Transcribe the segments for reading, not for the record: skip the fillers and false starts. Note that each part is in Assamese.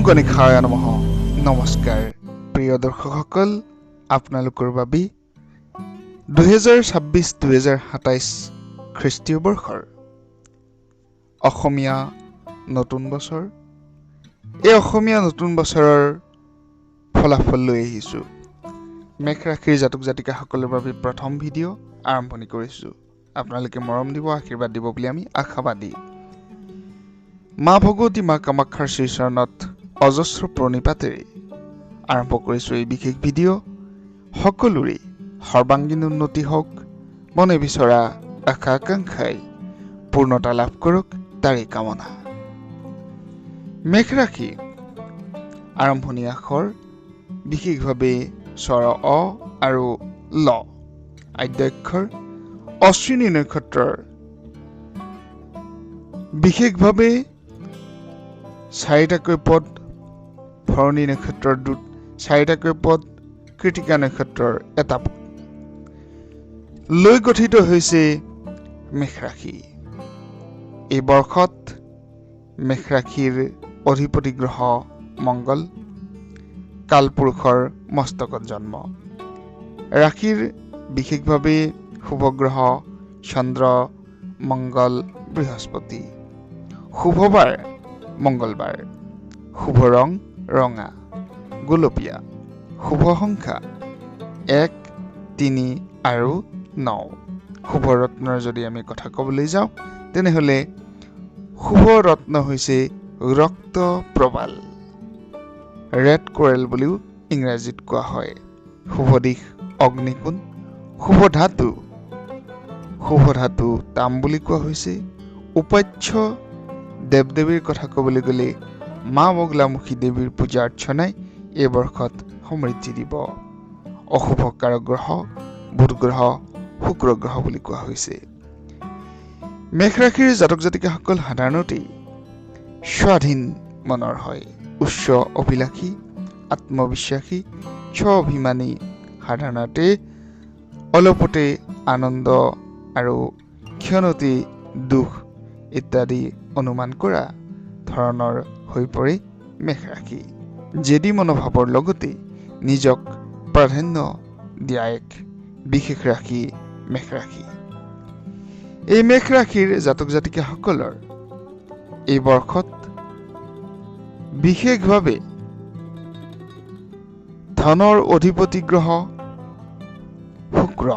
গণেশায় নমঃ। নমস্কাৰ প্ৰিয় দৰ্শকসকল, আপোনালোকৰ বাবে 2026-2027 খ্ৰীষ্টীয় বৰ্ষৰ অসমীয়া নতুন বছৰ। এই অসমীয়া নতুন বছৰৰ ফলাফল লৈ আহিছো। মেঘ ৰাশিৰ জাতক জাতিকাসকলৰ বাবে প্ৰথম ভিডিঅ' আৰম্ভণি কৰিছো। আপোনালোকে মৰম দিব, আশীৰ্বাদ দিব বুলি আমি আশাবাদী। মা ভগৱতী মা কামাখ্যাৰ শ্ৰীচৰণত অজস্ৰ প্ৰণিপাতেৰে আৰম্ভ কৰিছো এই বিশেষ ভিডিঅ'। সকলোৰে সৰ্বাংগীন উন্নতি হওক, মনে বিচৰা আশা আকাংক্ষাই পূৰ্ণতা লাভ কৰক, তাৰেই কামনা। মেঘ ৰাশি আৰম্ভণি আখৰ বিশেষভাৱে স্বৰ অ আৰু ল। আদ্যাক্ষৰ অশ্বিনী নক্ষত্ৰৰ বিশেষভাৱে 4টাকৈ পদ, ভৰণী নক্ষত্ৰৰ 4টাকৈ পদ, কৃতিকা নক্ষত্ৰৰ 1টা পদ লৈ গঠিত হৈছে মেঘ ৰাশি। এই বৰ্ষত মেঘ ৰাশিৰ অধিপতি গ্ৰহ মংগল কালপুৰুষৰ মস্তকত জন্ম। ৰাশিৰ বিশেষভাৱে শুভ গ্ৰহ চন্দ্ৰ, মংগল, বৃহস্পতি। শুভবাৰ মংগলবাৰ। শুভ ৰং ৰঙা, গোলপীয়া। শুভ সংখ্যা 1, 3 আৰু 9। শুভ ৰত্নৰ যদি আমি কথা ক'বলৈ যাওঁ তেনেহ'লে শুভ ৰত্ন হৈছে ৰক্ত প্ৰবাল, ৰেড কোৰেল বুলিও ইংৰাজীত কোৱা হয়। শুভ দিশ অগ্নিকোণ। শুভ ধাতু তাম বুলি কোৱা হৈছে। উপাস্য দেৱ-দেৱীৰ কথা ক'বলৈ গ'লে মা বগলামুখী দেৱীৰ পূজা অৰ্চনাই এই বৰ্ষত সমৃদ্ধি দিব। অশুভ কাৰক গ্ৰহ বুধ গ্ৰহ, শুক্ৰ গ্ৰহ বুলি কোৱা হৈছে। মেঘ ৰাশিৰ জাতক জাতিকাসকল সাধাৰণতে স্বাধীন মনৰ হয়, উচ্চ অভিলাষী, আত্মবিশ্বাসী, স্বাভিমানী। সাধাৰণতে অলপতে আনন্দ আৰু ক্ষণতে দুখ ইত্যাদি অনুমান কৰা ধৰণৰ হৈ পৰে মেঘ ৰাশি। জেদী মনোভাৱৰ লগতে নিজক প্ৰাধান্য দিয়া এক বিশেষ ৰাশি মেঘ ৰাশি। এই মেঘ ৰাশিৰ জাতক জাতিকাসকলৰ এই বৰ্ষত বিশেষভাৱে ধনৰ অধিপতি গ্ৰহ শুক্ৰ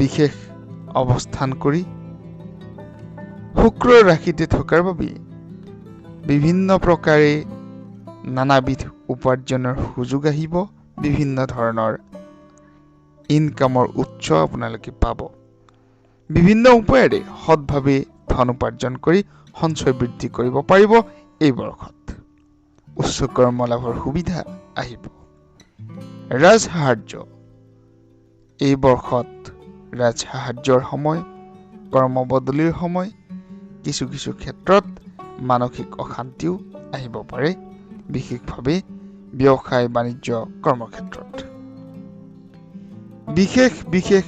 বিশেষ অৱস্থান কৰি শুক্ৰ ৰাশিতে থকাৰ বাবে বিভিন্ন প্ৰকাৰে নানাবিধ উপাৰ্জনৰ সুযোগ আহিব। বিভিন্ন ধৰণৰ ইনকামৰ উৎস আপোনালোকে পাব। বিভিন্ন উপায়েৰে সৎভাৱে ধন উপাৰ্জন কৰি সঞ্চয় বৃদ্ধি কৰিব পাৰিব। এই বৰ্ষত উচ্চ কৰ্ম লাভৰ সুবিধা আহিব। ৰাজসাহাৰ্য এই বৰ্ষত ৰাজসাহাৰ্যৰ সময়, কৰ্মবদলিৰ সময়। কিছু কিছু ক্ষেত্ৰত মানসিক অশান্তিও আহিব পাৰে, বিশেষভাৱে ব্যৱসায় বাণিজ্য কৰ্মক্ষেত্ৰত। বিশেষ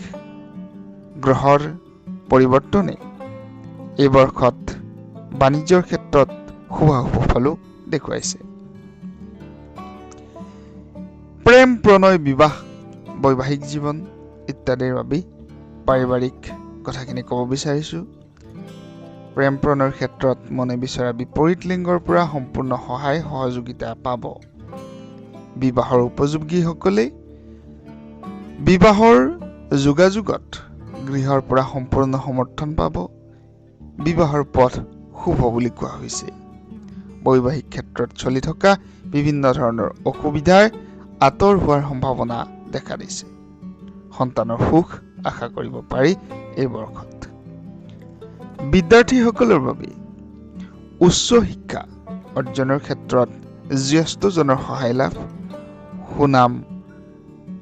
গ্ৰহৰ পৰিৱৰ্তনে এই বৰ্ষত বাণিজ্যৰ ক্ষেত্ৰত শুভাশুভ ফলো দেখুৱাইছে। প্ৰেম, প্ৰণয়, বিবাহ, বৈবাহিক জীৱন ইত্যাদিৰ বাবে পাৰিবাৰিক কথাখিনি ক'ব বিচাৰিছো। প্ৰেম প্ৰণয়ৰ ক্ষেত্ৰত মনে বিচৰা বিপৰীত লিংগৰ পৰা সম্পূৰ্ণ সহায় সহযোগিতা পাব। বিবাহৰ উপযোগীসকলে বিবাহৰ যোগাযোগত গৃহৰ পৰা সম্পূৰ্ণ সমৰ্থন পাব। বিবাহৰ পথ শুভ বুলি কোৱা হৈছে। বৈবাহিক ক্ষেত্ৰত চলি থকা বিভিন্ন ধৰণৰ অসুবিধাৰ আঁতৰ হোৱাৰ সম্ভাৱনা দেখা দিছে। সন্তানৰ সুখ আশা কৰিব পাৰি এই বৰ্ষত। বিদ্যাৰ্থীসকলৰ বাবে উচ্চ শিক্ষা অৰ্জনৰ ক্ষেত্ৰত জ্যেষ্ঠজনৰ সহায় লাভ, সুনাম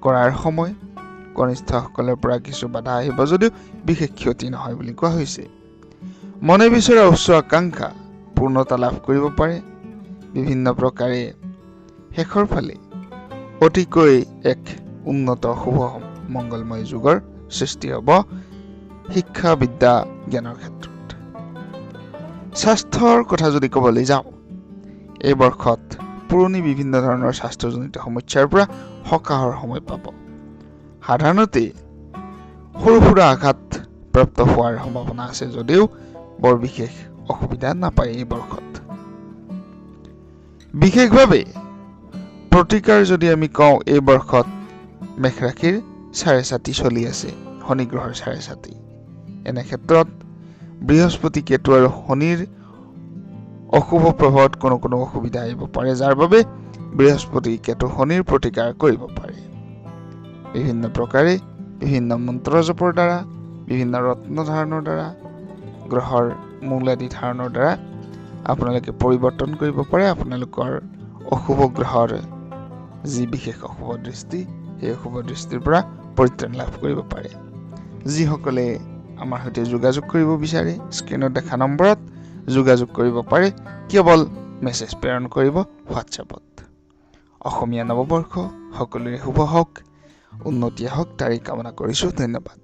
কৰাৰ সময়। কনিষ্ঠসকলৰ পৰা কিছু বাধা আহিব যদিও বিশেষ ক্ষতি নহয় বুলি কোৱা হৈছে। মনে বিচৰা উচ্চ আকাংক্ষা পূৰ্ণতা লাভ কৰিব পাৰে। বিভিন্ন প্ৰকাৰে শেষৰ ফালে অতিকৈ এক উন্নত শুভ মংগলময় যুগৰ সৃষ্টি হ'ব শিক্ষা বিদ্যা জ্ঞানৰ ক্ষেত্ৰত। স্বাস্থ্যৰ কথা যদি ক'বলৈ যাওঁ এই বৰ্ষত পুৰণি বিভিন্ন ধৰণৰ স্বাস্থ্যজনিত সমস্যাৰ পৰা সকাহৰ সময় পাব। সাধাৰণতে সৰু সুৰা আঘাত প্ৰাপ্ত হোৱাৰ সম্ভাৱনা আছে যদিও বৰ বিশেষ অসুবিধা নাপায় এই বৰ্ষত। বিশেষভাৱে প্ৰতিকাৰ যদি আমি কওঁ, এই বৰ্ষত মেষ ৰাশিৰ চাৰে চাতি চলি আছে, শনি গ্ৰহৰ চাৰে চাতি। এনে ক্ষেত্ৰত বৃহস্পতি, কেতু আৰু শনিৰ অশুভ প্ৰভাৱত কোনো অসুবিধা আহিব পাৰে, যাৰ বাবে বৃহস্পতি, কেতু, শনিৰ প্ৰতিকাৰ কৰিব পাৰে। বিভিন্ন প্ৰকাৰে বিভিন্ন মন্ত্ৰ জপৰ দ্বাৰা, বিভিন্ন ৰত্ন ধাৰণৰ দ্বাৰা, গ্ৰহৰ মূল আদি ধাৰণৰ দ্বাৰা আপোনালোকে পৰিৱৰ্তন কৰিব পাৰে আপোনালোকৰ অশুভ গ্ৰহৰ যি বিশেষ অশুভ দৃষ্টি, সেই অশুভ দৃষ্টিৰ পৰা পৰিত্ৰাণ লাভ কৰিব পাৰে। যিসকলে আমাৰ সৈতে যোগাযোগ কৰিব বিচাৰে, স্ক্ৰীনত দেখা নম্বৰত যোগাযোগ কৰিব পাৰে, কেৱল মেছেজ প্ৰেৰণ কৰিব হোৱাটছএপত। অসমীয়া নৱবৰ্ষ সকলোৰে শুভ হওক, উন্নতি হওক, তাৰেই কামনা কৰিছোঁ। ধন্যবাদ।